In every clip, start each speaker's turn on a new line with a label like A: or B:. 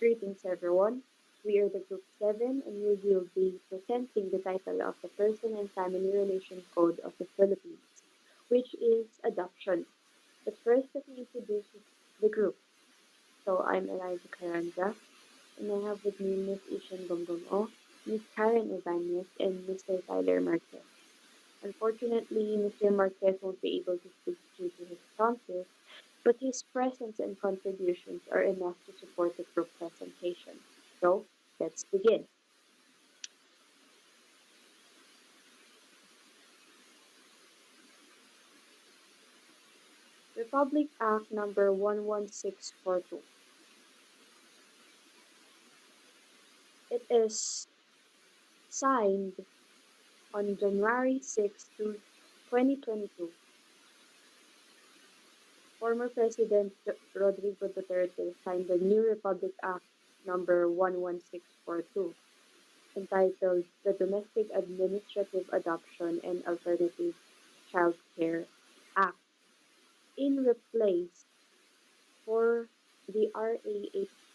A: Greetings everyone. We are the Group 7 and we will be presenting the title of the Person and Family Relation Code of the Philippines, which is Adoption. But first, let me introduce the group. So I'm Eliza Caranja, and I have with me Ms. Ishan Gonggongo, Ms. Karen Ibanez, and Mr. Tyler Marquez. Unfortunately, Mr. Marquez won't be able to speak due to his tonsils, but his presence and contributions are enough to support the group presentation. So, let's begin. Republic Act number 11642. It is signed on January 6, 2022. Former President Rodrigo Duterte signed the new Republic Act number 11642, entitled the Domestic Administrative Adoption and Alternative Child Care Act, in replace for the RA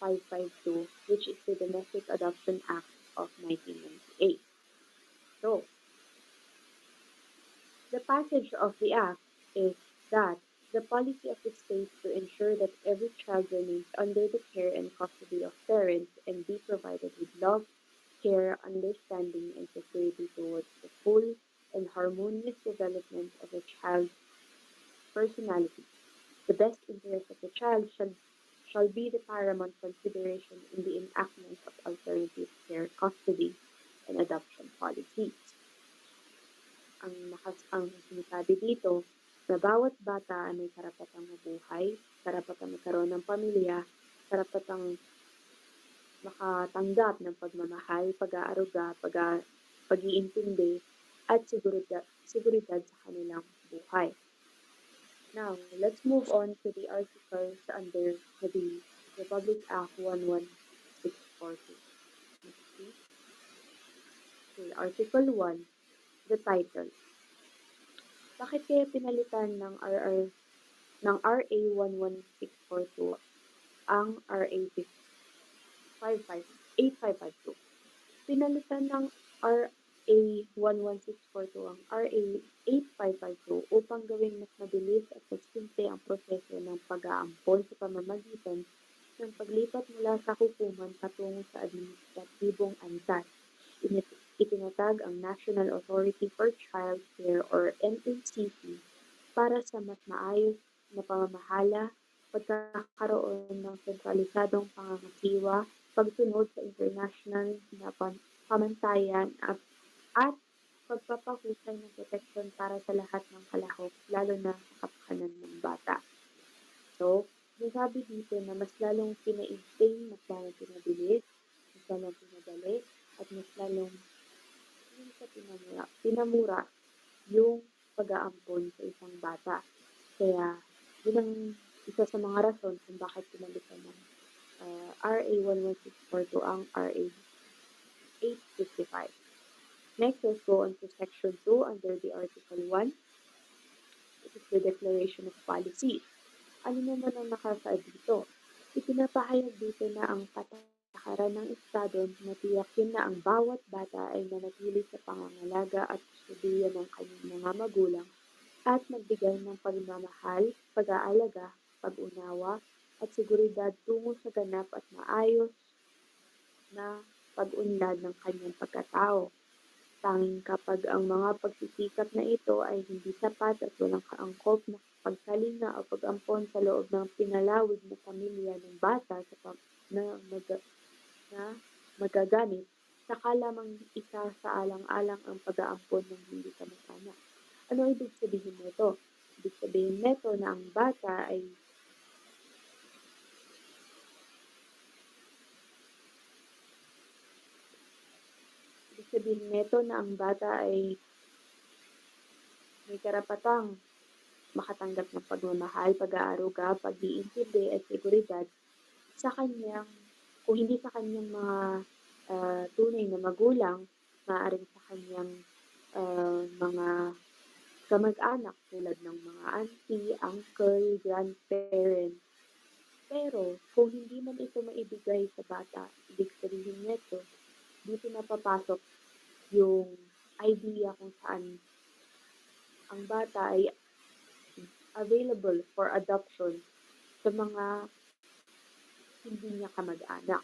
A: 8552, which is the Domestic Adoption Act of 1998. So, the passage of the act is that the policy of the state to ensure that every child remains under the care and custody of parents and be provided with love, care, understanding, and security towards the full and harmonious development of a child's personality. The best interest of the child shall be the paramount consideration in the enactment of alternative care custody and adoption policies. Ang sinasabi dito na bawat bata ay may karapatang mabuhay, karapatang magkaroon ng pamilya, karapatang makatanggap ng pagmamahal, pag-aaruga, pag-iintindi, at seguridad sa kanilang buhay. Now, let's move on to the articles under the Republic Act 11642. Okay, Article 1, the title. Bakit kaya pinalitan ng RA 11642 ang RA 8552? Pinalitan ng RA 11642 ang RA 8552 upang gawing mas mabilis at mas simple ang proseso ng pag-aampon sa pamamagitan ng paglipat mula sa hukuman patungo sa administratibong antas. Itinatag ang National Authority for Child Care or NACC para sa mas maayos na pamamahala, pagkakaroon ng sentralisadong pangangasiwa, pagsunod sa international na pamantayan at pagpapahusay ng proteksyon para sa lahat ng kalahok, lalo na sa kapakanan ng bata. So, nasabi dito na mas lalong pina-insane, mas lalong pinabilis, mas lalong pinadali, at mas lalong pinamura yung pag-aampon sa isang bata. Kaya, yun ang isa sa mga rason kung bakit pinalitan ng RA 11642 ang RA 855. Next, let's go on to Section 2 under the Article 1. It is the Declaration of Policies. Ano naman ang nakasaad dito? Ipinapahayag dito na ang patakaran ng Estado na tiyakin na ang bawat bata ay nanatili sa pangangalaga at kustudiya ng kanyang mga magulang at magbigay ng pagmamahal, pag-aalaga, pag-unawa, at seguridad tungo sa ganap at maayos na pag-unlad ng kanyang pagkatao. Tanging kapag ang mga pagsisikap na ito ay hindi sapat at walang kaangkop na pagkalinga o pag-ampon sa loob ng pinalawig na pamilya ng bata na magagamit, saka lamang isa sa alang-alang ang pag-aampon ng hindi kamag-anak. Ano ibig sabihin nito? Ibig sabihin nito na ang bata ay may karapatang makatanggap ng pagmamahal, pag-aaruga, pag-iintindi at seguridad sa kanyang, kung hindi sa kanyang mga tunay na magulang, maaaring sa kanyang mga kamag-anak tulad ng mga auntie, uncle, grandparents, Pero kung hindi man ito maibigay sa bata, ibig sabihin nito, dito na papasok yung idea kung saan ang bata ay available for adoption sa mga hindi niya kamag-anak.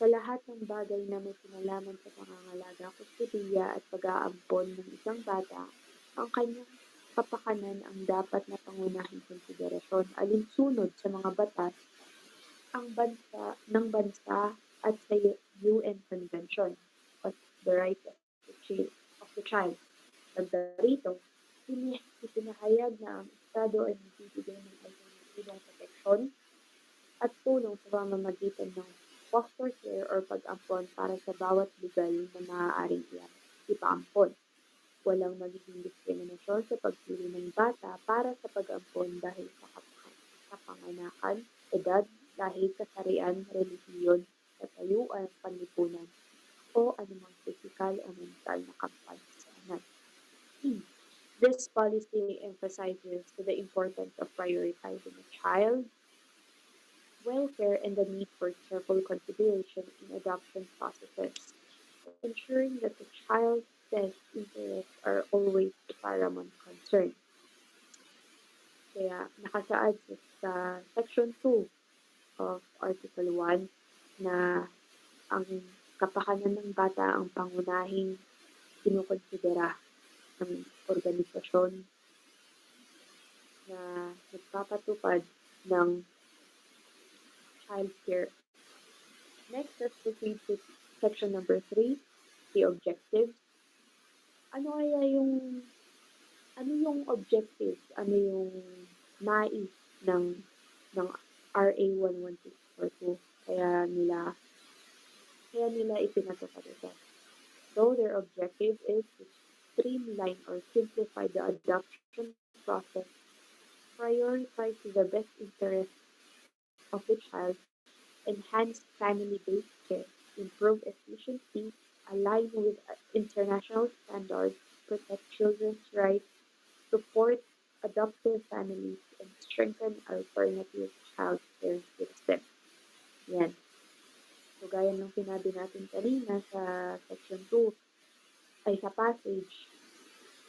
A: Sa lahat ng bagay na may kinalaman sa pangangalaga, kustudiya at pag-aampon ng isang bata, ang kanyang kapakanan ang dapat na pangunahing konsiderasyon alinsunod sa mga batas ang bansa at sa UN Convention on the Rights of the Child. Dagdag rito, ipinahayag na ang Estado ay magbibigay ng alternatibong proteksyon at tulong sa pamamagitan ng foster care or pag-ampon para sa bawat legal na maaaring ipaampon. Walang magiging diskriminasyon sa pagpili ng bata para sa pag-ampon dahil sa kapanganakan, edad, lahi, kasarian, relihiyon, katayuan, panlipunan, o anumang physical o mental na kapansanan. This policy emphasizes the importance of prioritizing a child welfare and the need for careful consideration in adoption processes, ensuring that the child's best interests are always the paramount concern. Kaya nakasaad sa Section 2 of Article 1 na ang kapakanan ng bata ang pangunahing kinukonsidera ng organisasyon na nagpapatupad ng child care. Next, let's proceed to section number 3, the objectives. Ano kaya yung objectives? Ano yung nais ng RA 11642? Kaya nila ipinatupad ito. So their objective is to streamline or simplify the adoption process, prioritize the best interest of the child, enhance family-based care, improve efficiency, align with international standards, protect children's rights, support adoptive families, and strengthen alternative child care system. Yan. So, gaya ng sinabi natin kanina sa section 2, ay sa passage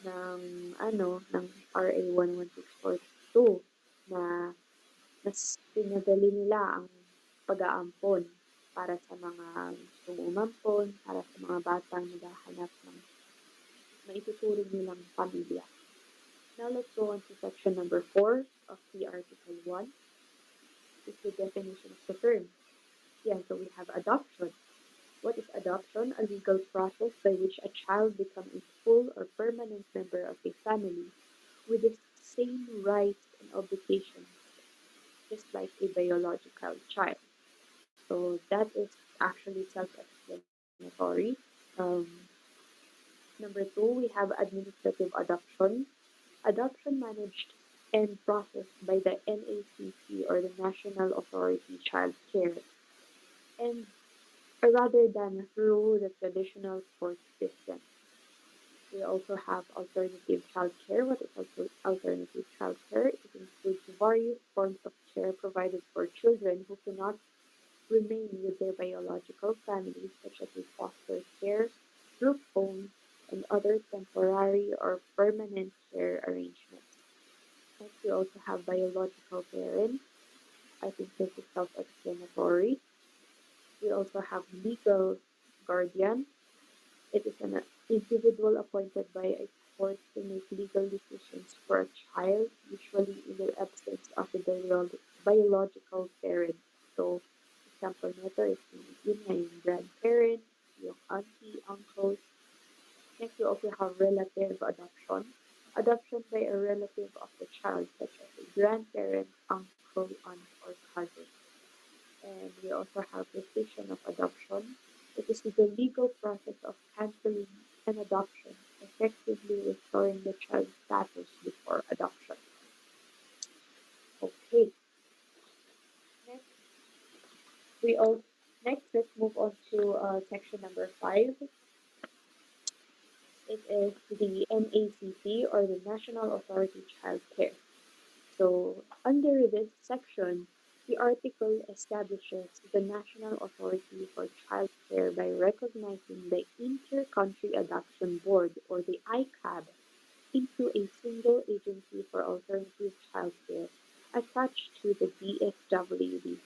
A: ng RA 11642 na mas pinagali nila ang pag-aampon para sa mga gustong umampon, para sa mga batang naghahanap ng maituturing nilang pamilya. Now let's go on to section number 4 of the Article 1. Is the definition of the term. Yeah, so we have adoption. What is adoption? A legal process by which a child becomes a full or permanent member of a family with the same rights and obligations, just like a biological child. So that is actually self-explanatory. Number 2, we have administrative adoption. Adoption managed and processed by the NACC or the National Authority Child Care, and rather than through the traditional court system. We also have alternative child care. What is alternative child care? It includes various forms of care provided for children who cannot remain with their biological families, such as foster care, group homes, and other temporary or permanent care arrangements. Next, we also have biological parents. I think this is self-explanatory. We also have legal guardian. It is an individual appointed by a court to make legal decisions for a child, usually in the absence of the biological parent. So, example nito is yung grandparent, yung auntie, uncles. Next, we also have relative adoption. Adoption by a relative of the child, such as a grandparent, uncle, aunt, or cousin. And we also have rescission of adoption. It is the legal process of canceling an adoption, effectively restoring the child's status before adoption. Okay. Next, let's move on to section number 5. It is the NACC or the National Authority Child Care. So under this section, The article establishes the National Authority for Child Care by recognizing the Inter-Country Adoption Board, or the ICAB, into a single agency for alternative child care attached to the DSWD.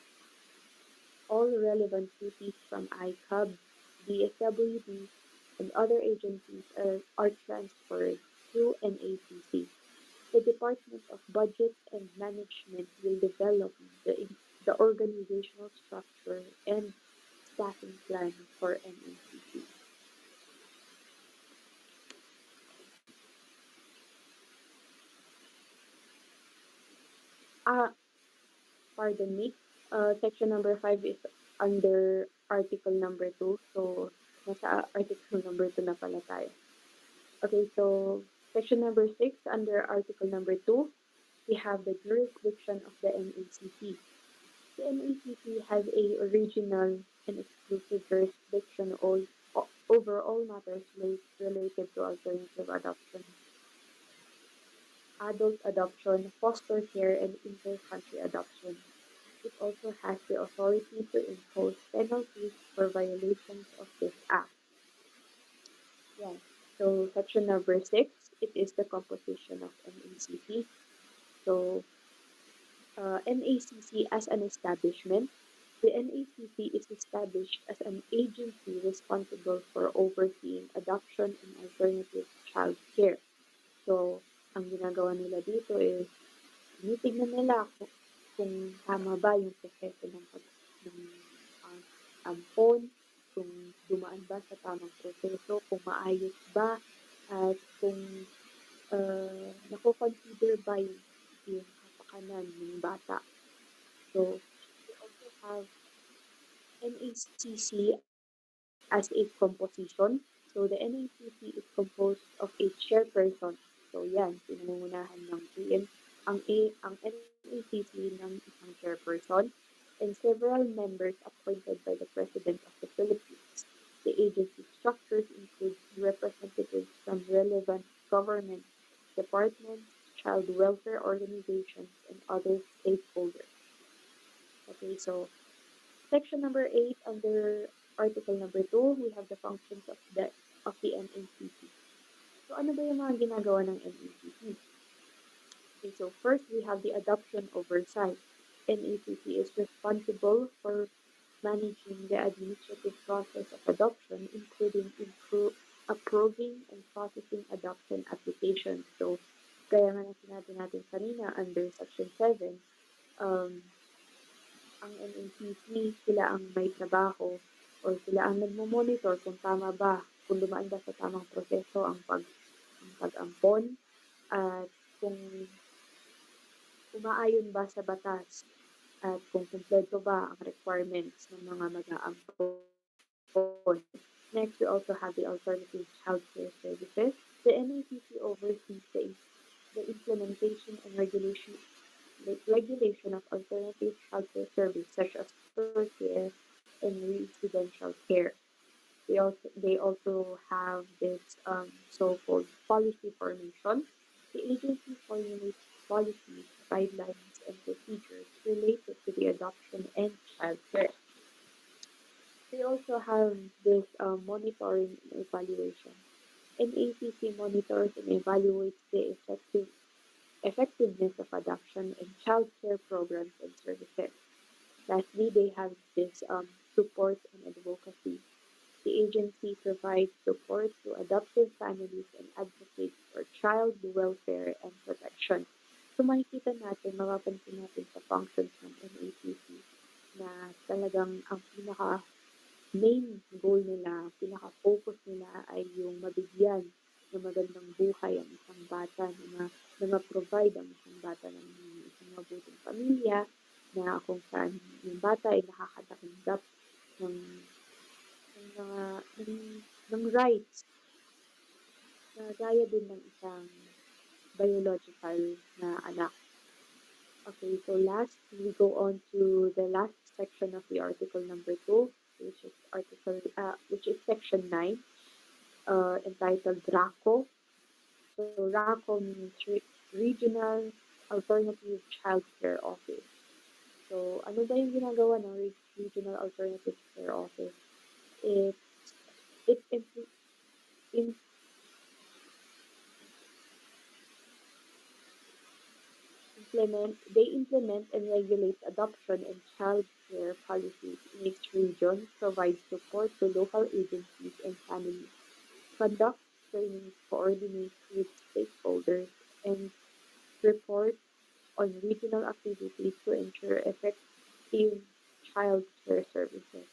A: All relevant duties from ICAB, DSWD, and other agencies are transferred to NACC. The Department of Budget and Management will develop the organizational structure and staffing plan for NACC. Ah, pardon me. Section number 5 is under article number 2. So, nasa article number 2 na pala tayo. Okay, so section number 6 under article number 2, we have the jurisdiction of the NACC. The NACC has a original and exclusive jurisdiction over all matters related to alternative adoption, adult adoption, foster care, and inter-country adoption. It also has the authority to impose penalties for violations of this act. Yeah. So section number 6, it is the composition of NACC. So NACC as an establishment. The NACC is established as an agency responsible for overseeing adoption and alternative child care. So, ang ginagawa nila dito is tinitignan nila kung tama ba yung proseso ng uh, ampon, kung dumaan ba sa tamang proseso, kung maayos ba, at kung nako-consider ba yung kapakanan ng bata. So, we also have NACC as a composition. So, the NACC is composed of a chairperson. So, yan, pinangungunahan ng PM, ang NACC ng isang chairperson, and several members appointed by the President of the Philippines. The agency structures include representatives from relevant government departments, child welfare organizations, and other stakeholders. Okay, so section number 8 under article number 2, we have the functions of the NACC. So ano ba yung mga ginagawa ng NACC? Okay, so first we have the adoption oversight. NACC is responsible for managing the administrative process of adoption, including approving and processing adoption applications. So, gaya nga na sinabi natin kanina under section 7, um, ang NACC, sila ang may trabaho or sila ang nagmo-monitor kung tama ba, kung dumaan ba sa tamang proseso ang pag-ampon, at kung umaayon ba sa batas, at kung kumpleto ba ang requirements ng mga mag-aampon. Next, we also have the alternative child care services. The NACC oversees the implementation and regulation of alternative childcare services such as foster care and residential care. They also have this so-called policy formation. The agency formulates policies, guidelines, and procedures related to the adoption and child care. They also have this monitoring and evaluation. NACC monitors and evaluates the effectiveness of adoption and child care programs and services. Lastly, they have this support and advocacy. The agency provides support to adoptive families and advocates for child welfare and protection. So makikita natin, mapapansin natin sa functions ng NACC na talagang ang pinaka main goal nila, pinaka-focus nila ay yung mabigyan ng magandang buhay ang isang bata, na ma-provide ang isang bata ng isang mabuting pamilya, na kung saan yung bata ay nakakatanggap ng ng mga ng rights na gaya din ng isang biological na anak. Okay, so last, we go on to the last section of the article number 2, which is section 9, entitled RACO. So RACO means Regional Alternative Child Care Office. So, ano ba yung ginagawa ng Regional Alternative Care Office? It it im they implement and regulate adoption and child care policies in its region, provide support to local agencies and families, conduct trainings, coordinate with stakeholders, and report on regional activities to ensure effective child care services.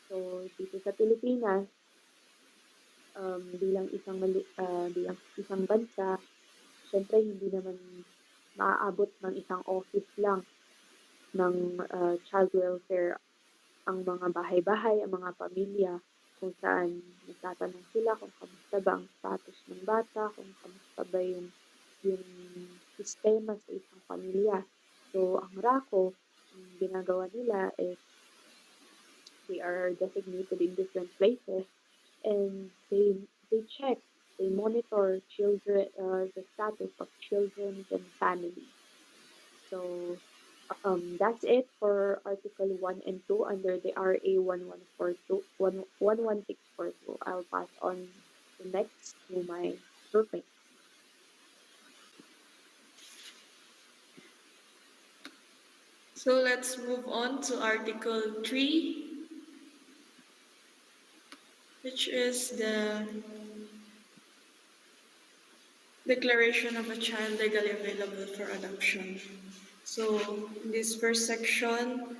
A: So, dito sa Pilipinas, bilang isang bansa, siyempre hindi naman maaabot ng isang office lang ng child welfare ang mga bahay-bahay, ang mga pamilya, kung saan nagtatanong sila kung kamusta ba ang status ng bata, kung kamusta ba yung sistema sa isang pamilya. So, ang RACO, ang ginagawa nila is they are designated in different places and they check, they monitor the status of children and families. So that's it for Article 1 and 2 under the RA 11642. I'll pass on the next to my groupmate.
B: So let's move on to Article 3, which is the declaration of a child legally available for adoption. So in this first section,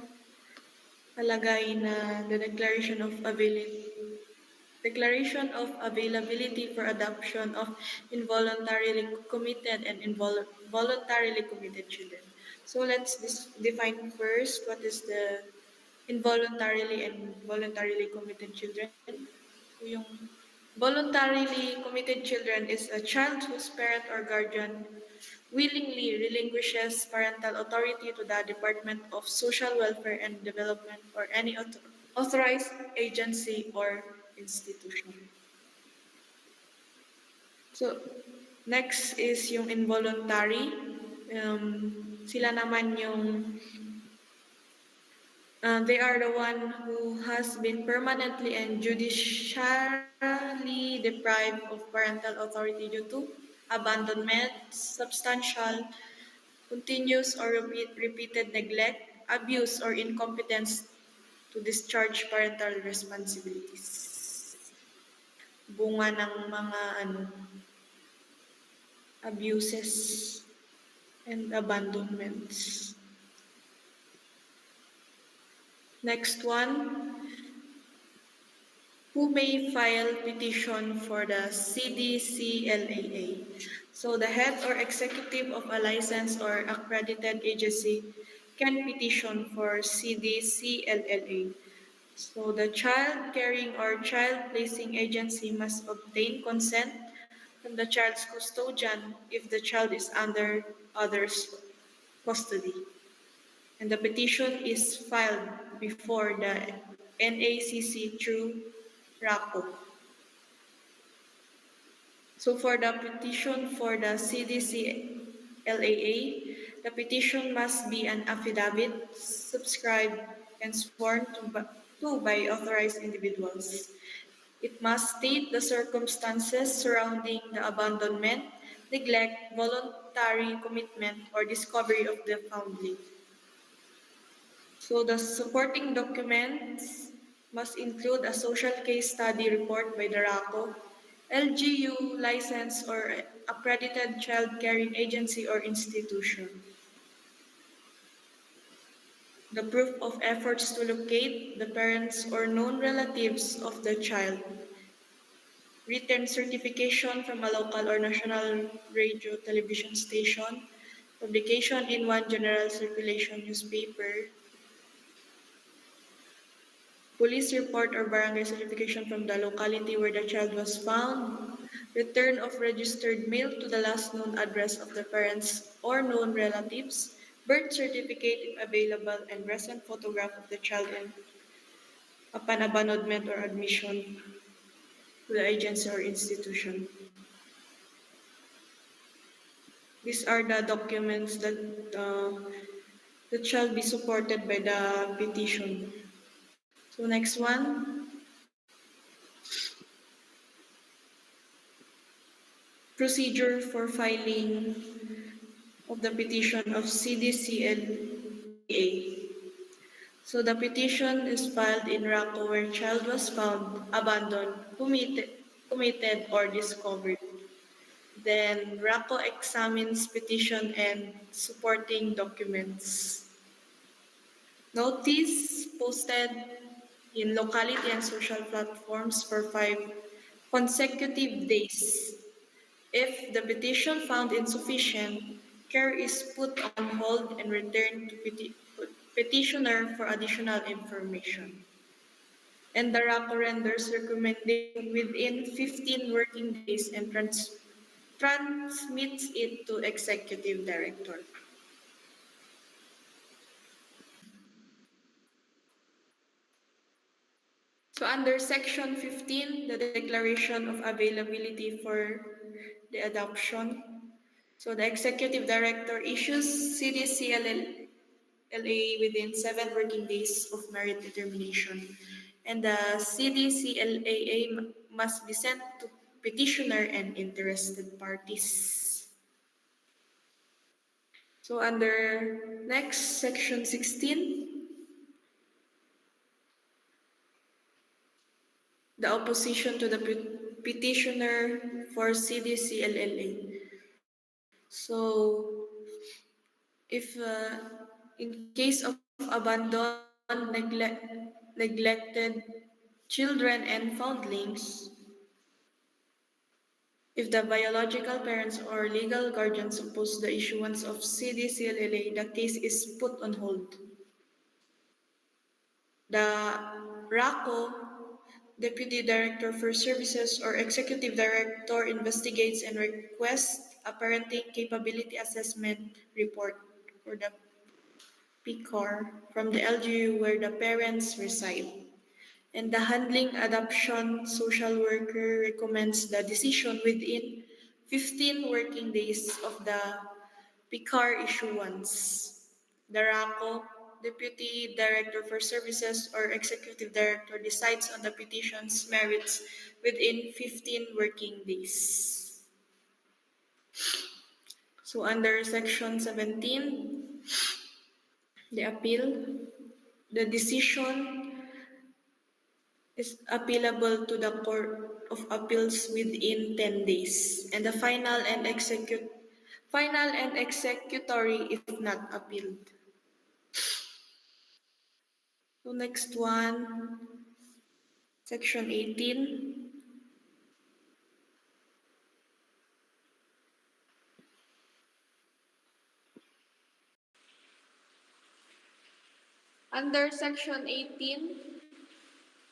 B: palagay na the Declaration of Availability for Adoption of Involuntarily Committed and Involuntarily Committed Children. So let's define first what is the involuntarily and voluntarily committed children. So yung voluntarily committed children is a child whose parent or guardian willingly relinquishes parental authority to the Department of Social Welfare and Development or any authorized agency or institution. So, next is yung involuntary. Sila naman yung they are the one who has been permanently and judicially deprived of parental authority due to abandonment, substantial, continuous or repeated neglect, abuse, or incompetence to discharge parental responsibilities. Bunga ng mga abuses and abandonments. Next one, who may file petition for the CDCLAA. So the head or executive of a licensed or accredited agency can petition for CDCLLA. So the child caring or child placing agency must obtain consent from the child's custodian if the child is under others' custody. And the petition is filed before the NACC through RACO. So for the petition for the CDCLAA, the petition must be an affidavit subscribed and sworn to by authorized individuals. It must state the circumstances surrounding the abandonment, neglect, voluntary commitment, or discovery of the foundling. So the supporting documents must include a social case study report by the RACO, LGU license or accredited child caring agency or institution. The proof of efforts to locate the parents or known relatives of the child. Written certification from a local or national radio television station. Publication in one general circulation newspaper. Police report or barangay certification from the locality where the child was found, return of registered mail to the last known address of the parents or known relatives, birth certificate if available, and recent photograph of the child and upon abandonment or admission to the agency or institution. These are the documents that that shall be supported by the petition. So next one, procedure for filing of the petition of CDCLAA. So the petition is filed in RACO where child was found abandoned, committed or discovered. Then RACO examines petition and supporting documents. Notice posted in locality and social platforms for 5 consecutive days. If the petition found insufficient, care is put on hold and returned to petitioner for additional information. And the RACO renders recommendation within 15 working days and transmits it to executive director. So under section 15, the declaration of availability for the adoption. So the executive director issues CDCLA within 7 working days of merit determination. And the CDCLAA must be sent to petitioner and interested parties. So under next section 16, the opposition to the petitioner for CDCLLA. So, if in case of abandoned, neglected children and foundlings, if the biological parents or legal guardians oppose the issuance of CDCLLA, the case is put on hold. The RACO Deputy Director for Services or Executive Director investigates and requests a parenting capability assessment report for the PCOR from the LGU where the parents reside. And the handling adoption social worker recommends the decision within 15 working days of the PCAR issuance. The RACO, Deputy Director for Services or Executive Director decides on the petition's merits within 15 working days. So under Section 17, the appeal, the decision is appealable to the Court of Appeals within 10 days, and the final and executory if not appealed. So next one, section 18. Under section 18,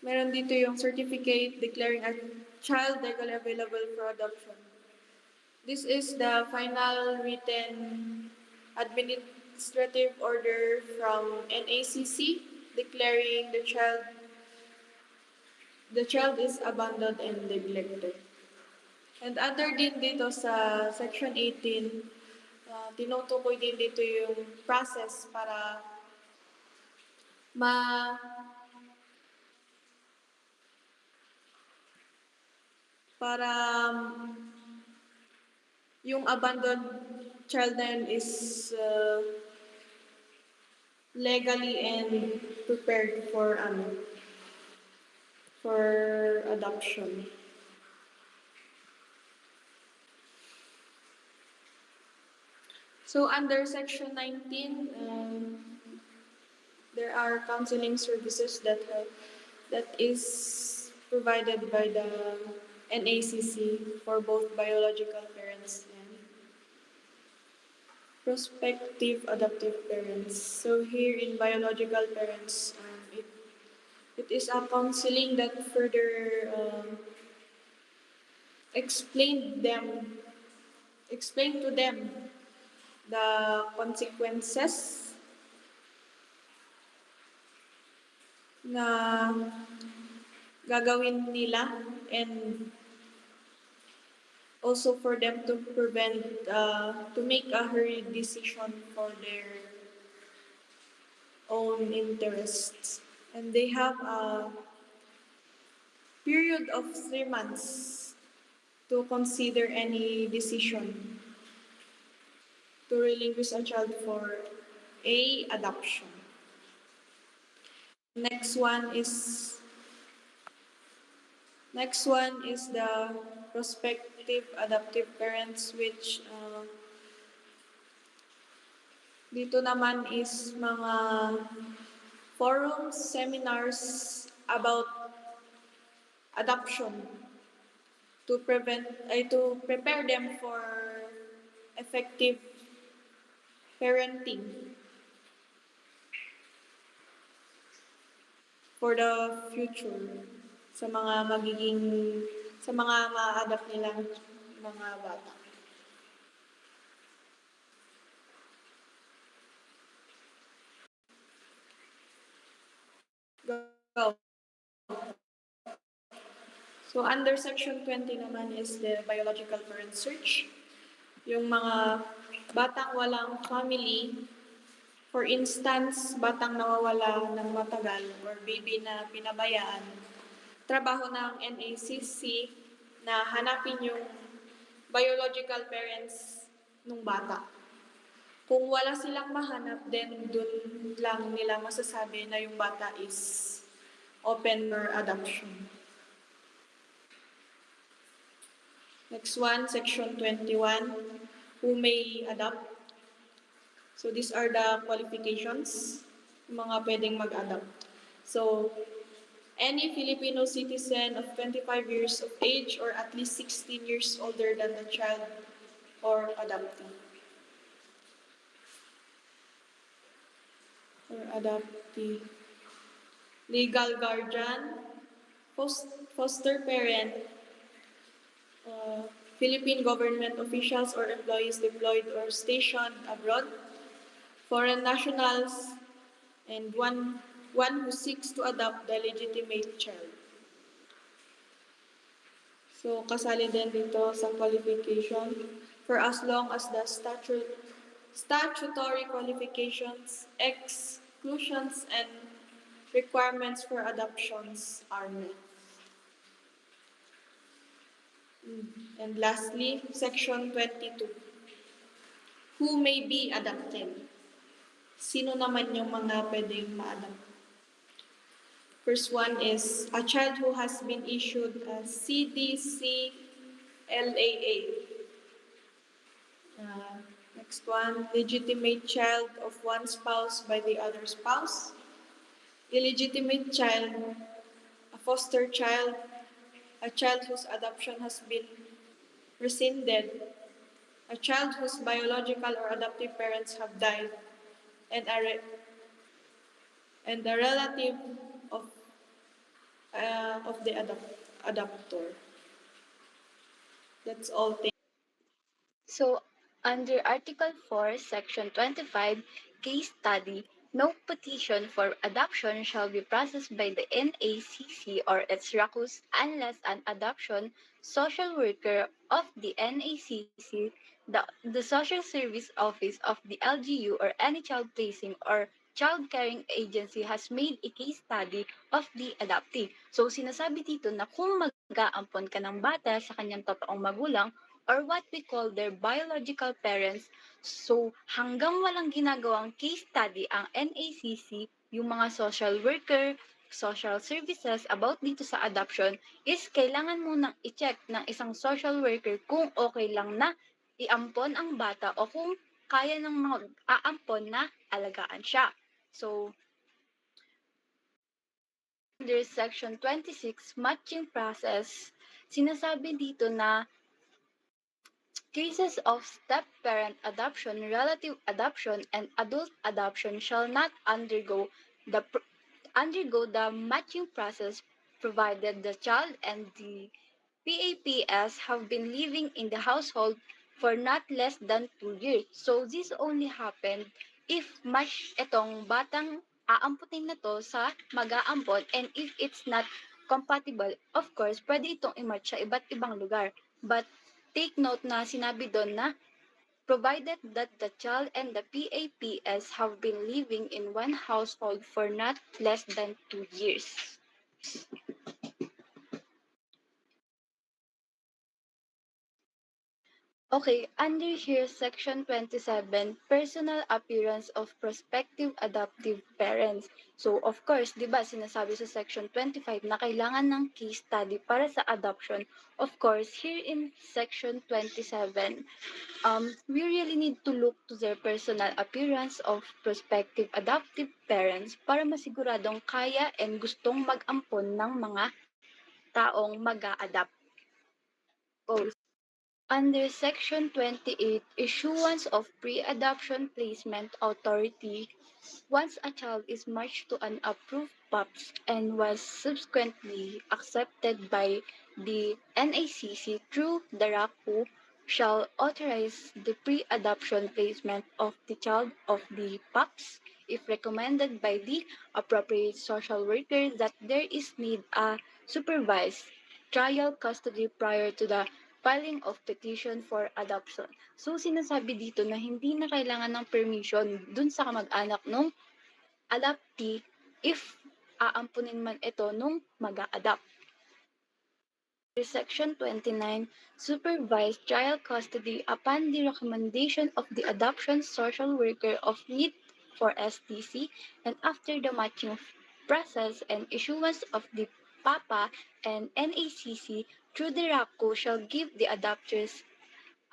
B: meron dito yung certificate declaring a child legally available for adoption. This is the final written administrative order from NACC declaring the child is abandoned and neglected. And under din dito sa section 18, tinutukoy din dito yung process ma para yung abandoned child na yun is legally and prepared for adoption. So under section 19, there are counseling services that is provided by the NACC for both biological parents and prospective adoptive parents. So here in biological parents, it is a counseling that further explain to them the consequences na gagawin nila and also for them to make a hurried decision for their own interests. And they have a period of 3 months to consider any decision to relinquish a child for a adoption. Next one is next one is the prospective adoptive parents, which dito naman is mga forums, seminars about adoption to prepare them for effective parenting for the future sa mga ma-adapt nilang mga bata. Go. So under section 20 naman is the biological parent search. Yung mga batang walang family, for instance, batang nawawala ng matagal or baby na pinabayaan, trabaho ng NACC na hanapin yung biological parents ng bata. Kung wala silang mahanap, then dun lang nila masasabi na yung bata is open for adoption. Next one, section 21, who may adopt. So these are the qualifications, mga pwedeng mag-adopt. So, any Filipino citizen of 25 years of age or at least 16 years older than the child or adoptee. Or adoptee. Legal guardian, foster parent, Philippine government officials or employees deployed or stationed abroad, foreign nationals, and one who seeks to adopt the legitimate child. So, kasali din dito sa qualification for as long as the statutory qualifications, exclusions, and requirements for adoptions are met. And lastly, section 22. Who may be adopted? Sino naman yung mga pwedeng ma-adopt? First one is a child who has been issued a CDCLAA. Next one, legitimate child of one spouse by the other spouse. Illegitimate child, a foster child, a child whose adoption has been rescinded, a child whose biological or adoptive parents have died, and a relative of the adopter. That's all.
C: So, under Article 4, Section 25, case study, no petition for adoption shall be processed by the NACC or its RACUS unless an adoption social worker of the NACC, the social service office of the LGU, or any child placing or child caring agency has made a case study of the adoptee. So, sinasabi dito na kung mag-aampon ka ng bata sa kanyang totoong magulang, or what we call their biological parents. So, hanggang walang ginagawang case study ang NACC, yung mga social worker, social services about dito sa adoption, is kailangan munang i-check ng isang social worker kung okay lang na iampon ang bata o kung kaya ng mag-aampon na alagaan siya. So, under Section 26, matching process, sinasabi dito na cases of step-parent adoption, relative adoption, and adult adoption shall not undergo the matching process provided the child and the PAPS have been living in the household for not less than 2 years. So this only happened if match itong batang aamputin na to sa mag-aampon, and if it's not compatible, of course, pwede itong i-match sa iba't ibang lugar. But take note na sinabi doon na provided that the child and the PAPS have been living in one household for not less than 2 years. Okay, under here, Section 27, personal appearance of prospective adoptive parents. So, of course, di ba, sinasabi sa Section 25 na kailangan ng case study para sa adoption. Of course, here in Section 27, we really need to look to their personal appearance of prospective adoptive parents para masiguradong kaya and gustong mag-ampon ng mga taong mag-a-adopt. Under Section 28, issuance of pre-adoption placement authority, once a child is matched to an approved PAPS and was subsequently accepted by the NACC through the RACU, shall authorize the pre-adoption placement of the child of the PAPS if recommended by the appropriate social worker that there is need a supervised trial custody prior to the filing of petition for adoption. So, sinasabi dito na hindi na kailangan ng permission dun sa kamag-anak nung adoptee if aampunin man ito nung mag-a-adopt. Section 29, supervised child custody upon the recommendation of the adoption social worker of need for STC and after the matching process and issuance of the PAPA and NACC through the RACO shall give the adopters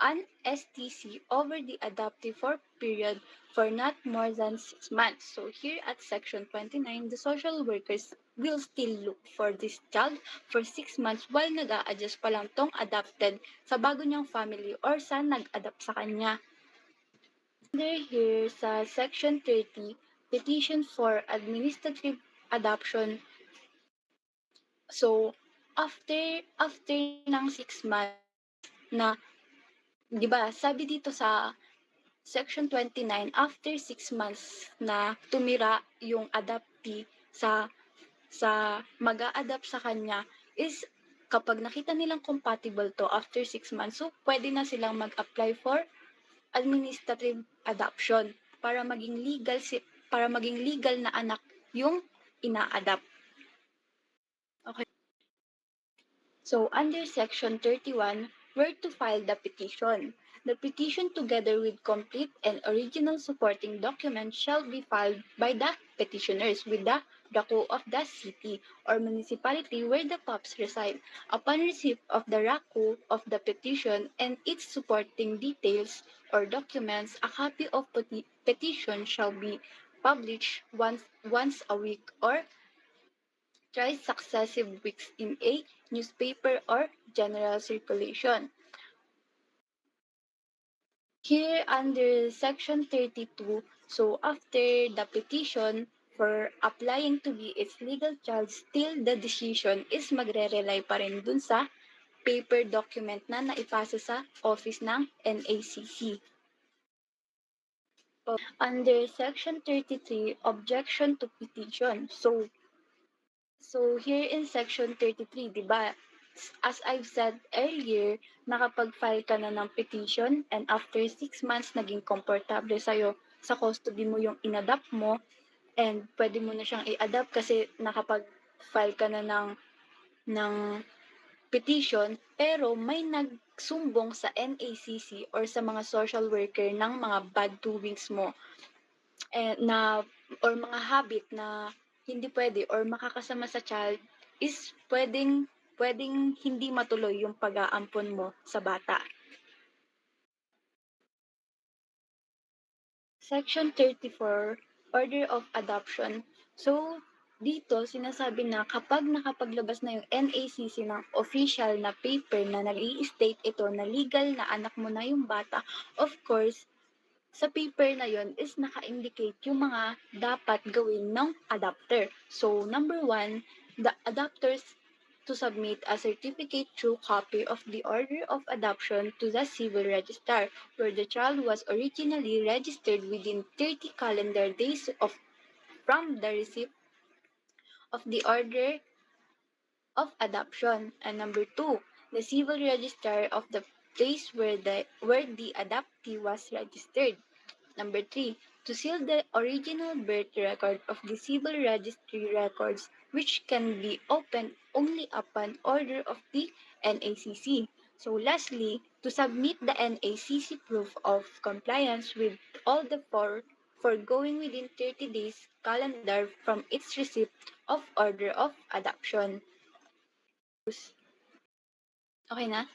C: an STC over the adoptive for period for not more than 6 months. So here at Section 29, the social workers will still look for this child for 6 months while nag-a-adjust pa lang tong adopted sa bago niyang family or sa nag-adopt sa kanya. Under here sa Section 30, petition for administrative adoption. So, after ng 6 months na, di ba, sabi dito sa Section 29, after 6 months na tumira yung adoptee sa mag-a-adapt sa kanya is kapag nakita nilang compatible to after 6 months, so pwede na silang mag-apply for administrative adoption para maging legal na anak yung ina-adopt. Okay. So, under Section 31, where to file the petition. The petition together with complete and original supporting documents shall be filed by the petitioners with the RACO of the city or municipality where the POPs reside. Upon receipt of the RACO of the petition and its supporting details or documents, a copy of petition shall be published once a week or thrice successive weeks in a newspaper or general circulation. Here under Section 32, so after the petition for applying to be its legal child, still the decision is magre-rely pa rin dun sa paper document na naipasa sa office ng NACC. Under Section 33, objection to petition. So here in Section 33, di ba, as I've said earlier, nakapag-file ka na ng petition and after 6 months naging komportable sa'yo sa custody mo yung inadopt mo and pwede mo na siyang i-adopt kasi nakapag-file ka na ng petition pero may nagsumbong sa NACC or sa mga social worker ng mga bad doings mo na or mga habit na hindi pwede or makakasama sa child is pwedeng hindi matuloy yung pag-aampon mo sa bata. Section 34, Order of Adoption. So, dito sinasabi na kapag nakapaglabas na yung NACC ng official na paper na nag-i-state ito na legal na anak mo na yung bata, of course, sa paper na yon is naka-indicate yung mga dapat gawin ng adopter. So, number 1, the adopters to submit a certificate true copy of the order of adoption to the civil register where the child was originally registered within 30 calendar days from the receipt of the order of adoption. And number 2, the civil register of the place where the adoptee was registered. Number 3, to seal the original birth record of the civil registry records, which can be opened only upon order of the NACC. So lastly, to submit the NACC proof of compliance with all the foregoing within 30 days calendar from its receipt of order of adoption. Okay na?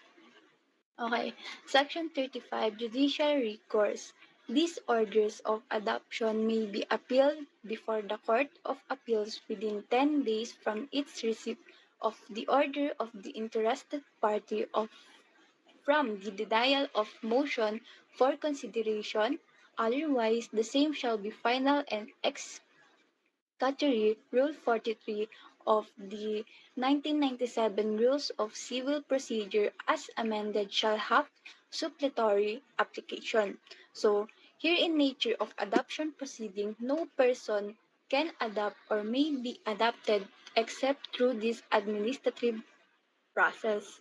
C: Okay. Section 35, Judicial Recourse. These orders of adoption may be appealed before the Court of Appeals within 10 days from its receipt of the order of the interested party from the denial of motion for consideration. Otherwise, the same shall be final and Category Rule 43 of the 1997 Rules of Civil Procedure as amended shall have supplementary application. So, here in nature of adoption proceeding, no person can adopt or may be adopted except through this administrative process.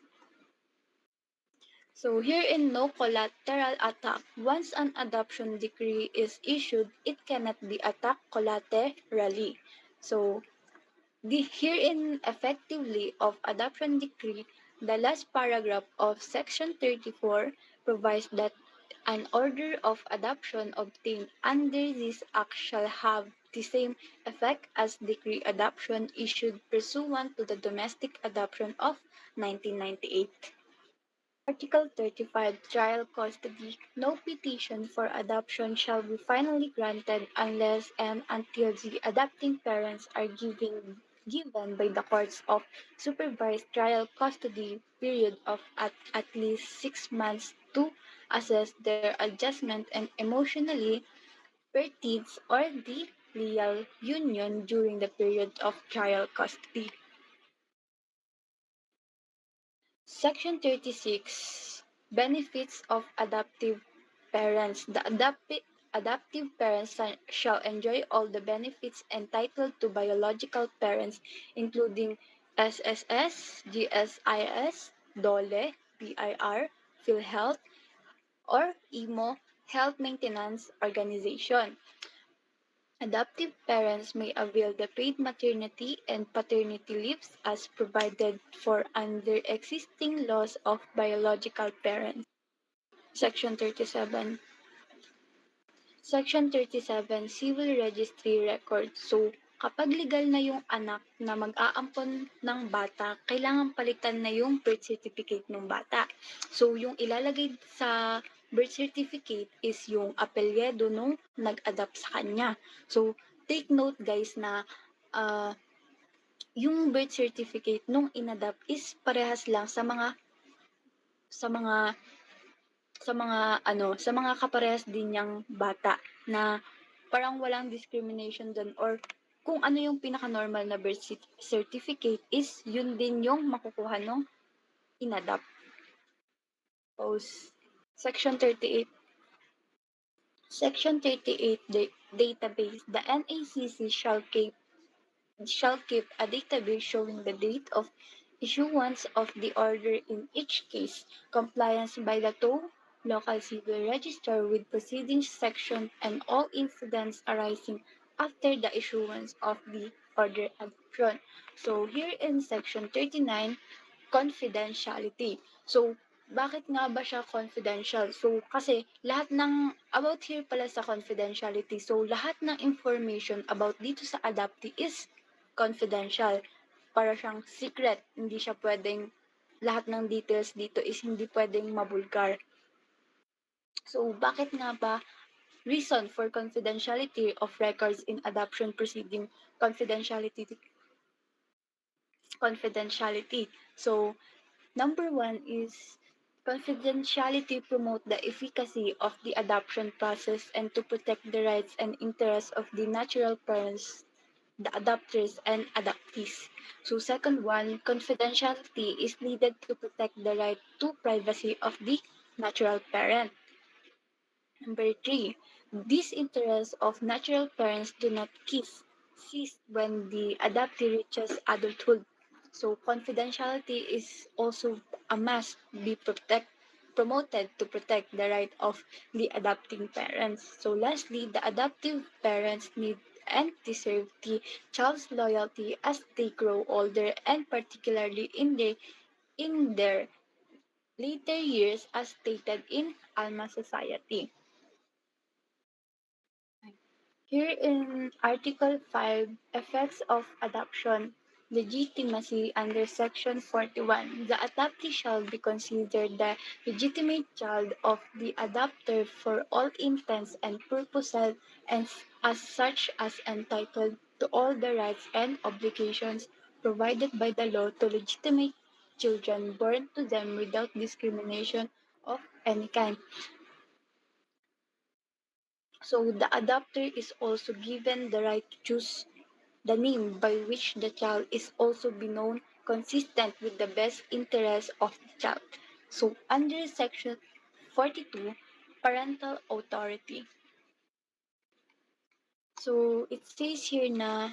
C: So herein no collateral attack. Once an adoption decree is issued, it cannot be attacked collaterally. So the herein effectively of adoption decree, the last paragraph of section 34 provides that an order of adoption obtained under this act shall have the same effect as decree adoption issued pursuant to the Domestic Adoption of 1998. Article 35, Trial Custody. No petition for adoption shall be finally granted unless and until the adopting parents are given by the courts of supervised trial custody period of at least 6 months to assess their adjustment and emotionally pertains or the legal union during the period of trial custody. Section 36, Benefits of Adoptive Parents. The adoptive parents shall enjoy all the benefits entitled to biological parents, including SSS, GSIS, DOLE, PIR, PhilHealth, or IMO Health Maintenance Organization. Adoptive parents may avail the paid maternity and paternity leaves as provided for under existing laws of biological parents. Section 37. Section 37, Civil Registry Record. So, kapag legal na yung anak na mag-aampon ng bata, kailangan palitan na yung birth certificate ng bata. So, yung ilalagay sa birth certificate is yung apelyedo nung nag-adopt sa kanya. So, take note guys na yung birth certificate nung inadopt is parehas lang sa mga sa mga kaparehas din niyang bata na parang walang discrimination dun or kung ano yung pinaka-normal na birth certificate is yun din yung makukuha nung inadopt. Pause. Section 38. Section 38, database. The NACC shall keep a database showing the date of issuance of the order in each case, compliance by the two local civil register with proceedings section, and all incidents arising after the issuance of the order adoption. So here in section 39, confidentiality. So bakit nga ba siya confidential? So kasi lahat ng about here pala sa confidentiality. So lahat ng information about dito sa adoptee is confidential. Para siyang secret. Hindi siya pwedeng, lahat ng details dito is hindi pwedeng mabulgar. So, bakit nga ba reason for confidentiality of records in adoption proceeding? Confidentiality. So, number one is confidentiality promote the efficacy of the adoption process and to protect the rights and interests of the natural parents, the adopters and adoptees. So second one, confidentiality is needed to protect the right to privacy of the natural parent. Number three, these interests of natural parents do not cease when the adoptee reaches adulthood. So confidentiality is also a must be promoted to protect the right of the adopting parents. So lastly, the adoptive parents need and deserve the child's loyalty as they grow older and particularly in their later years as stated in Alma Society. Here in Article 5, Effects of Adoption, Legitimacy under Section 41, the adoptee shall be considered the legitimate child of the adopter for all intents and purposes and as such as entitled to all the rights and obligations provided by the law to legitimate children born to them without discrimination of any kind. So the adopter is also given the right to choose the name by which the child is also be known consistent with the best interest of the child. So under section 42, parental authority. So it says here na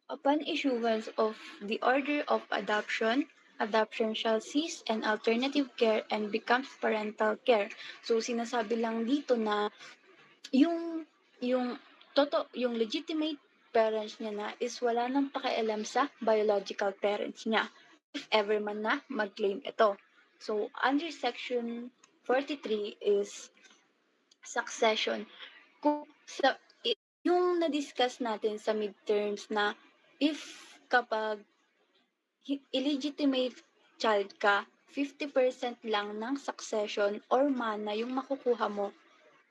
C: upon issuance of the order of adoption, adoption shall cease and alternative care and becomes parental care. So sinasabi lang dito na yung yung legitimate parents niya na is wala nang pakialam sa biological parents niya if ever man na mag-claim ito. So under section 43 is succession. Kung sa yung na-discuss natin sa midterms na if kapag illegitimate child ka, 50% lang ng succession or mana yung makukuha mo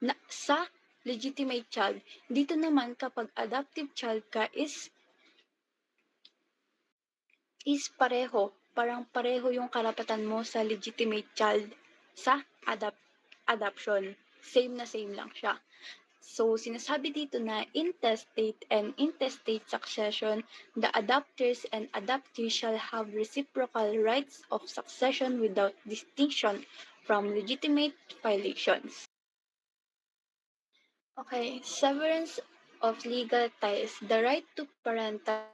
C: na sa legitimate child. Dito naman kapag adoptive child ka is pareho. Parang pareho yung karapatan mo sa legitimate child sa adoption. Same lang siya. So, sinasabi dito na intestate and intestate succession, the adopters and adoptees shall have reciprocal rights of succession without distinction from legitimate violations. Okay, severance of legal ties. The right to parental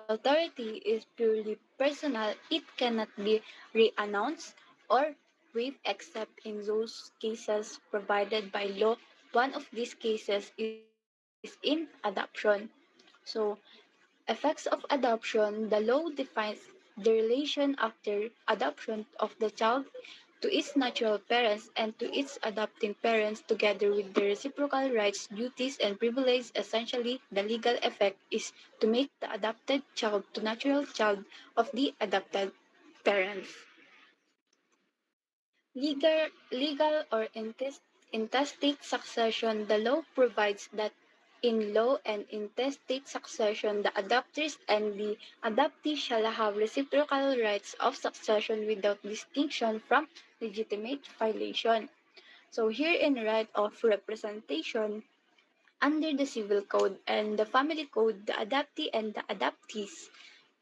C: authority is purely personal. It cannot be re-announced or waived except in those cases provided by law. One of these cases is in adoption. So, effects of adoption. The law defines the relation after adoption of the child to its natural parents and to its adopting parents together with the reciprocal rights, duties, and privileges. Essentially, the legal effect is to make the adopted child to natural child of the adopted parents. Legal or intestate succession. The law provides that in law and intestate succession, the adopters and the adoptee shall have reciprocal rights of succession without distinction from legitimate violation. So here in right of representation, under the Civil Code and the Family Code, the adoptee and the adoptees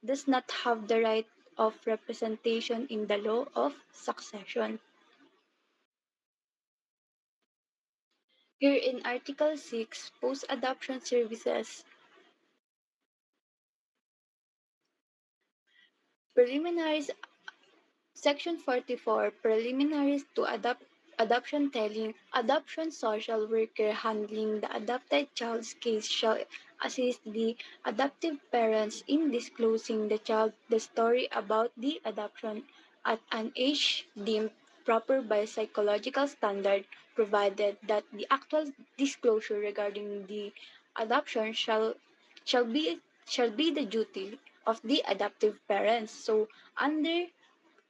C: does not have the right of representation in the law of succession. Here in Article 6, post-adoption services, preliminaries, Section 44, preliminaries to adoption telling, adoption social worker handling the adopted child's case shall assist the adoptive parents in disclosing the child the story about the adoption at an age deemed proper by psychological standard, provided that the actual disclosure regarding the adoption shall be the duty of the adoptive parents. So under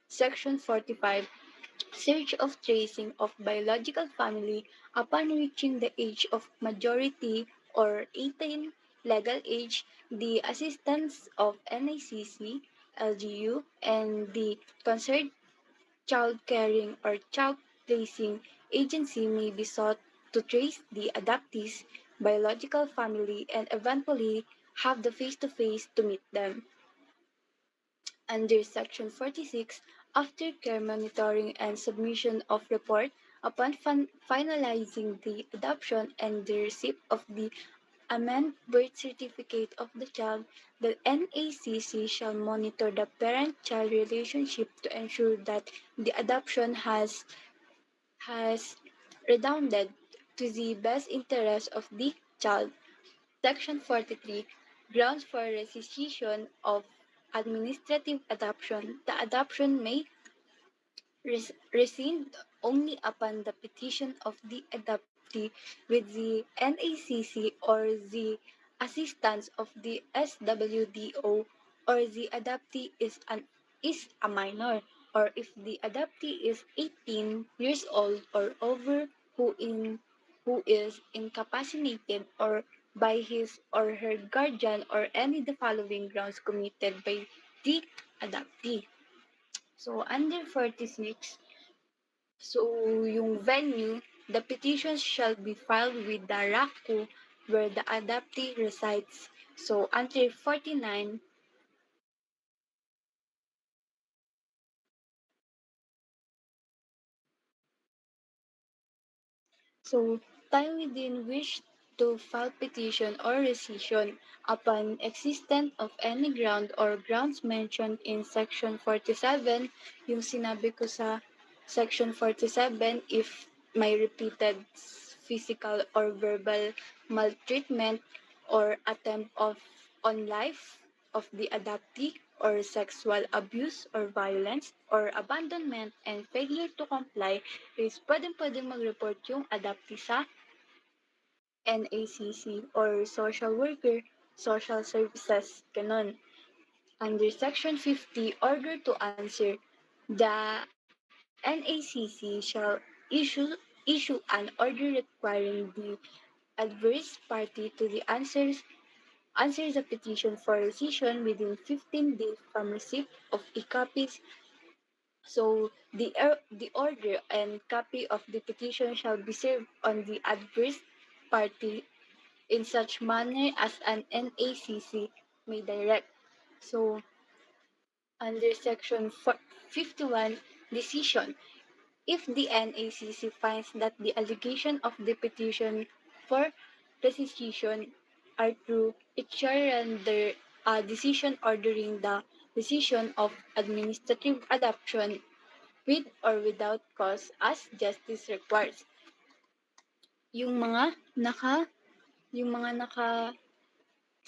C: Section 45, search of tracing of biological family upon reaching the age of majority or 18 legal age, the assistance of NICC, LGU, and the concerned child caring or child placing agency may be sought to trace the adoptee's biological family and eventually have the face-to-face to meet them. Under Section 46, after-care monitoring and submission of report upon finalizing the adoption and the receipt of the amend birth certificate of the child, the NACC shall monitor the parent-child relationship to ensure that the adoption has redounded to the best interest of the child. Section 43. Grounds for rescission of administrative adoption. The adoption may rescind only upon the petition of the adoptee with the NACC or the assistance of the SWDO, or the adoptee is a minor, or if the adoptee is 18 years old or over, who is incapacitated or by his or her guardian, or any of the following grounds committed by the adoptee. So under 46, so yung venue, the petitions shall be filed with the RACU where the adoptee resides. So under 49, so, time within which to file petition or rescission upon existence of any ground or grounds mentioned in Section 47, yung sinabi ko sa Section 47, if may repeated physical or verbal maltreatment or attempt on life of the adoptee, or sexual abuse or violence or abandonment and failure to comply, is pwedeng-pwedeng mag-report yung adoptee sa NACC or social worker, social services, ganun. Under Section 50, order to answer, the NACC shall issue an order requiring the adverse party to the answers the petition for rescission within 15 days from receipt of a copy. So the order and copy of the petition shall be served on the adverse party in such manner as an NACC may direct. So under Section 51, decision. If the NACC finds that the allegation of the petition for rescission are true, it shall render a decision ordering the decision of administrative adoption with or without cause as justice requires. Yung mga naka yung mga naka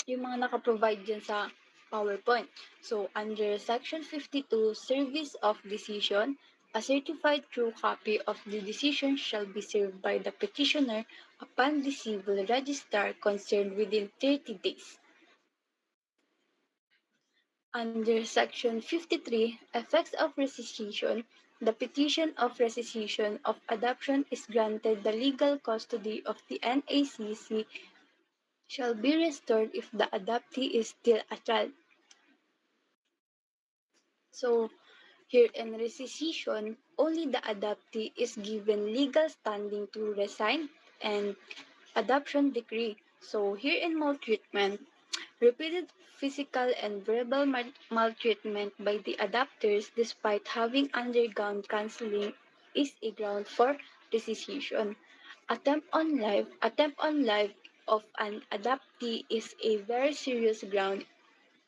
C: yung mga naka-provide dyan sa PowerPoint. So, under Section 52, Service of Decision, a certified true copy of the decision shall be served by the petitioner upon the civil registrar concerned within 30 days. Under Section 53, Effects of Rescission, the petition of rescission of adoption is granted the legal custody of the NACC shall be restored if the adoptee is still a child. So, here in rescission, only the adoptee is given legal standing to resign and adoption decree. So, here in maltreatment, repeated physical and verbal maltreatment by the adopters despite having undergone counseling is a ground for rescission. Attempt on life of an adoptee is a very serious ground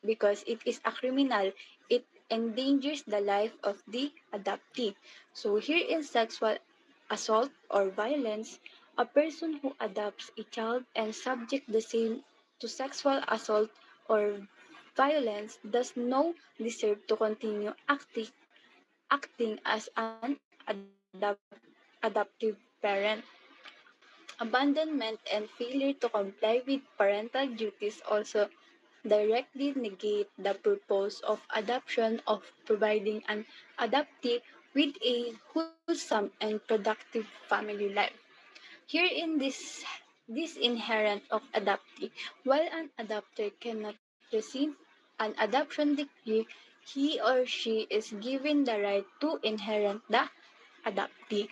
C: because it is a criminal. It endangers the life of the adoptee. So here in sexual assault or violence, a person who adopts a child and subject the same to sexual assault or violence does not deserve to continue acting as an adoptive parent. Abandonment and failure to comply with parental duties also directly negate the purpose of adoption of providing an adoptee with a wholesome and productive family life. Here in this inherent of adoptee, while an adopter cannot receive an adoption decree, he or she is given the right to inherit the adoptee.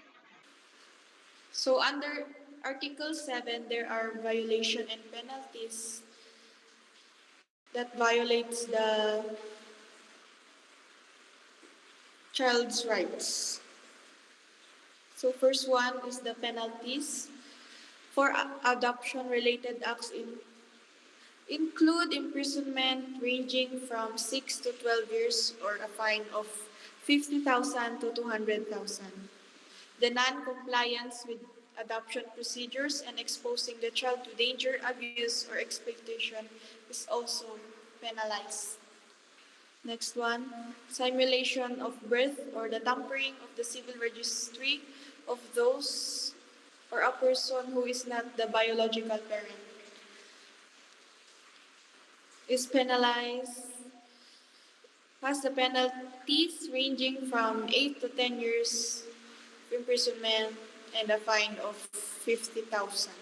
B: So under Article 7, there are violation and penalties that violates the child's rights. So first one is the penalties for adoption related acts in include imprisonment ranging from 6 to 12 years or a fine of 50,000 to 200,000. The non-compliance with adoption procedures and exposing the child to danger, abuse, or exploitation is also penalized. Next one, simulation of birth or the tampering of the civil registry of those or a person who is not the biological parent is penalized, has the penalties ranging from 8 to 10 years imprisonment and a fine of 50,000.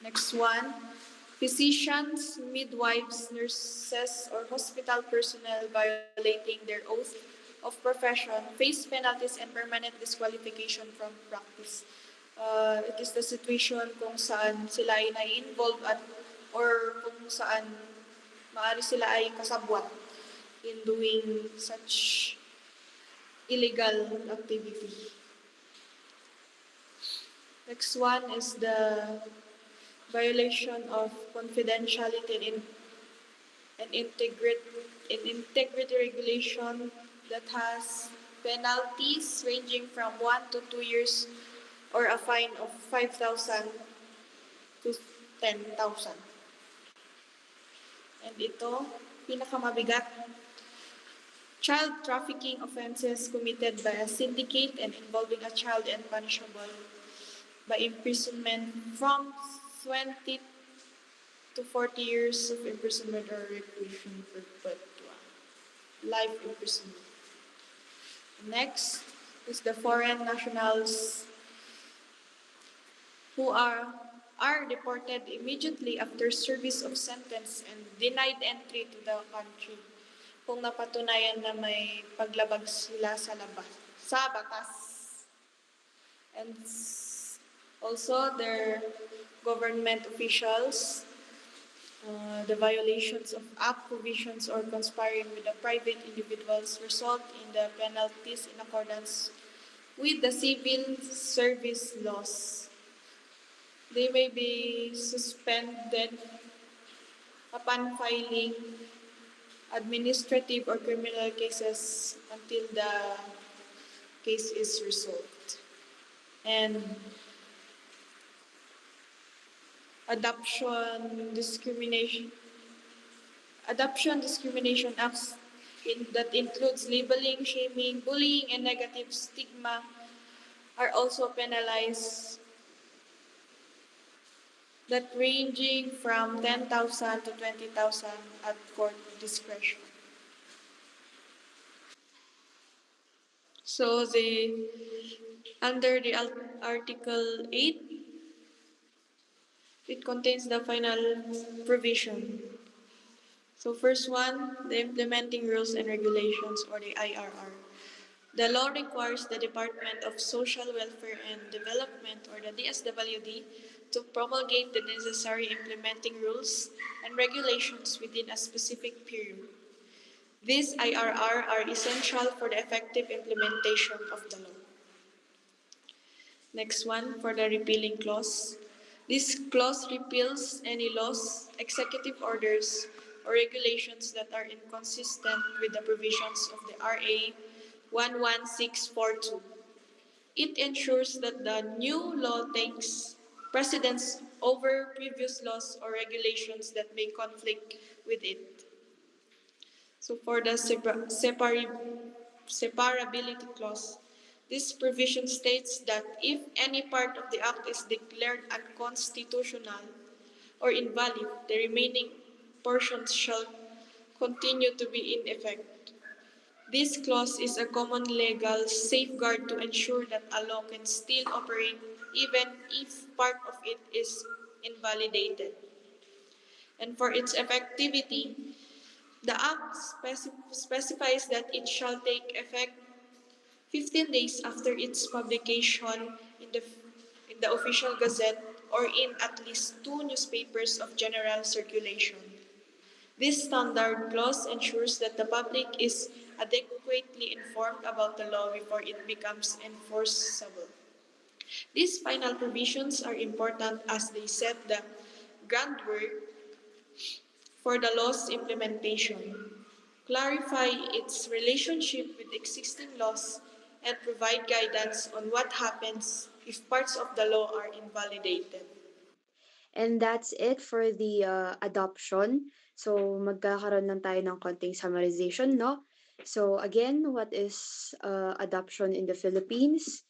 B: Next one, physicians, midwives, nurses, or hospital personnel violating their oath of profession face penalties and permanent disqualification from practice. It is the situation kung saan sila ay na-involve at or kung saan maaari sila ay kasabwat in doing such illegal activity. Next one is the violation of confidentiality and integrity regulation that has penalties ranging from 1 to 2 years or a fine of 5,000 to 10,000. And ito, pinakamabigat, child trafficking offenses committed by a syndicate and involving a child and punishable by imprisonment from 20 to 40 years of imprisonment or reclusion perpetua. Life imprisonment. Next is the foreign nationals who are deported immediately after service of sentence and denied entry to the country kung napatunayan na may paglabag sila sa batas. And also their government officials, the violations of act provisions or conspiring with the private individuals result in the penalties in accordance with the civil service laws. They may be suspended upon filing administrative or criminal cases until the case is resolved. And adoption discrimination acts that includes labeling, shaming, bullying, and negative stigma are also penalized, that ranging from 10,000 to 20,000 at court discretion. So under the Article 8, it contains the final provision. So first one, the implementing rules and regulations or the IRR. The law requires the Department of Social Welfare and Development or the DSWD to promulgate the necessary implementing rules and regulations within a specific period. These IRR are essential for the effective implementation of the law. Next one, for the repealing clause. This clause repeals any laws, executive orders, or regulations that are inconsistent with the provisions of the RA 11642. It ensures that the new law takes precedence over previous laws or regulations that may conflict with it. So for the separability clause, this provision states that if any part of the act is declared unconstitutional or invalid, the remaining portions shall continue to be in effect. This clause is a common legal safeguard to ensure that a law can still operate even if part of it is invalidated. And for its effectivity, the Act specifies that it shall take effect 15 days after its publication in the official gazette or in at least 2 newspapers of general circulation. This standard clause ensures that the public is adequately informed about the law before it becomes enforceable. These final provisions are important as they set the groundwork for the law's implementation, clarify its relationship with existing laws, and provide guidance on what happens if parts of the law are invalidated.
A: And that's it for the adoption. So magkakaroon lang tayo ng konting summarization, no? So again, what is adoption in the Philippines?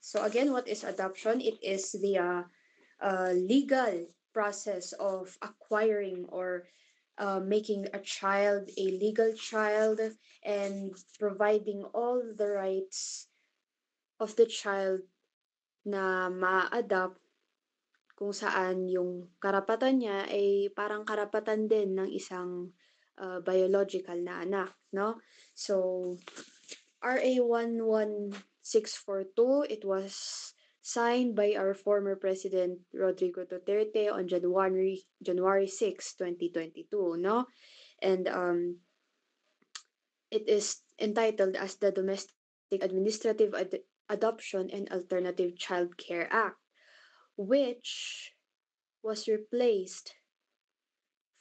A: So again, what is adoption? It is the legal process of acquiring or making a child a legal child and providing all the rights of the child na ma-adopt kung saan yung karapatan niya ay parang karapatan din ng isang biological na anak, no? So, RA 11642, it was signed by our former President Rodrigo Duterte on January 6, 2022, no? And it is entitled as the Domestic Administrative Adoption and Alternative Child Care Act, which was replaced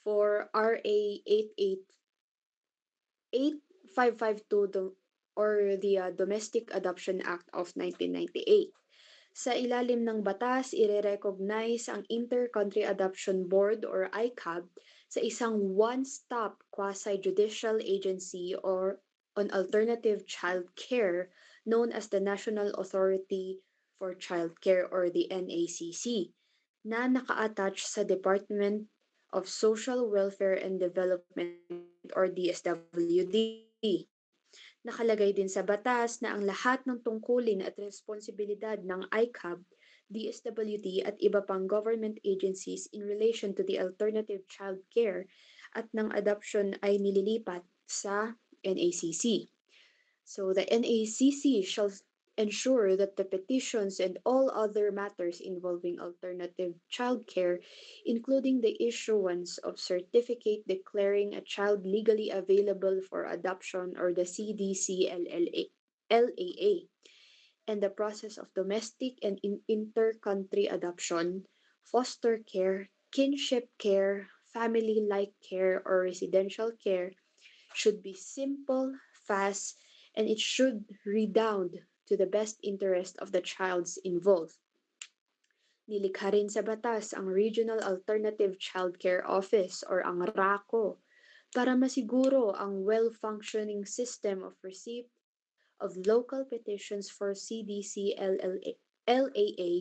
A: for RA 8552 or the Domestic Adoption Act of 1998. Sa ilalim ng batas, ire-recognize ang Inter-Country Adoption Board or ICAB sa isang one-stop quasi-judicial agency or on alternative child care known as the National Authority for Child Care or the NACC na naka-attach sa Department of Social Welfare and Development or DSWD. Nakalagay din sa batas na ang lahat ng tungkulin at responsibilidad ng ICAB, DSWD at iba pang government agencies in relation to the alternative child care at ng adoption ay nililipat sa NACC. So the NACC shall ensure that the petitions and all other matters involving alternative child care, including the issuance of certificate declaring a child legally available for adoption or the CDCLLA, and the process of domestic and inter-country adoption, foster care, kinship care, family-like care, or residential care should be simple, fast, and it should redound to the best interest of the childs involved. Nilikha rin sa batas ang Regional Alternative Child Care Office or ang RACO para masiguro ang well-functioning system of receipt of local petitions for CDCLLA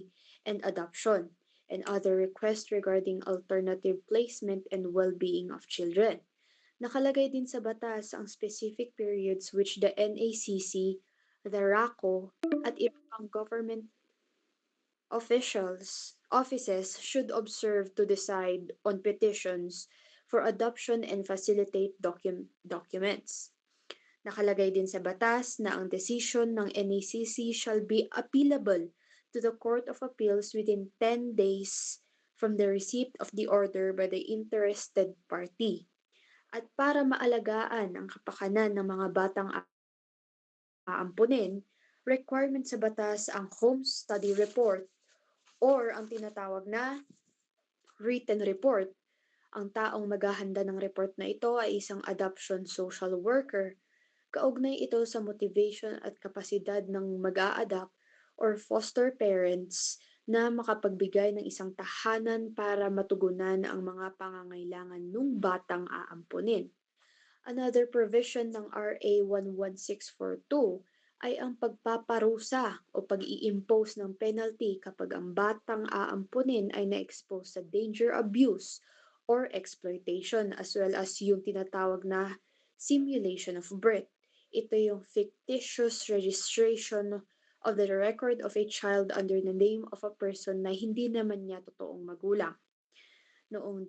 A: and adoption and other requests regarding alternative placement and well-being of children. Nakalagay din sa batas ang specific periods which the NACC, the RACO, at iba pang government offices should observe to decide on petitions for adoption and facilitate documents. Nakalagay din sa batas na ang desisyon ng NACC shall be appealable to the Court of Appeals within 10 days from the receipt of the order by the interested party. At para maalagaan ang kapakanan ng mga batang aampunin, requirement sa batas ang home study report or ang tinatawag na written report. Ang taong maghahanda ng report na ito ay isang adoption social worker. Kaugnay ito sa motivation at kapasidad ng mag-a-adopt or foster parents na makapagbigay ng isang tahanan para matugunan ang mga pangangailangan ng batang aampunin. Another provision ng RA 11642 ay ang pagpaparusa o pag-i-impose ng penalty kapag ang batang aampunin ay na-expose sa danger, abuse, or exploitation as well as yung tinatawag na simulation of birth. Ito yung fictitious registration of the record of a child under the name of a person na hindi naman niya totoong magulang. Noong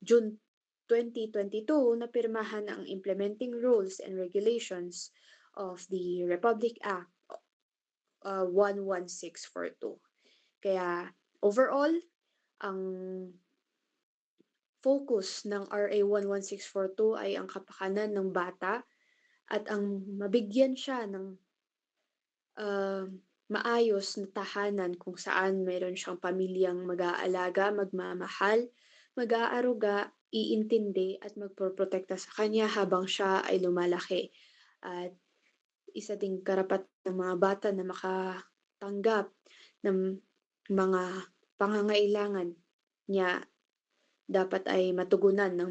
A: June 2022, napirmahan ang implementing rules and regulations of the Republic Act 11642. Kaya overall, ang focus ng RA 11642 ay ang kapakanan ng bata at ang mabigyan siya ng maayos na tahanan kung saan mayroon siyang pamilyang mag-aalaga, magmamahal, mag-aaruga, iintindi at magpoprotekta sa kanya habang siya ay lumalaki. At isa ding karapat ng mga bata na makatanggap ng mga pangangailangan niya dapat ay matugunan ng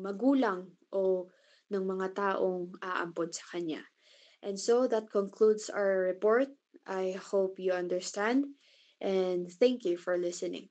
A: magulang o ng mga taong aampon sa kanya. And so that concludes our report. I hope you understand and thank you for listening.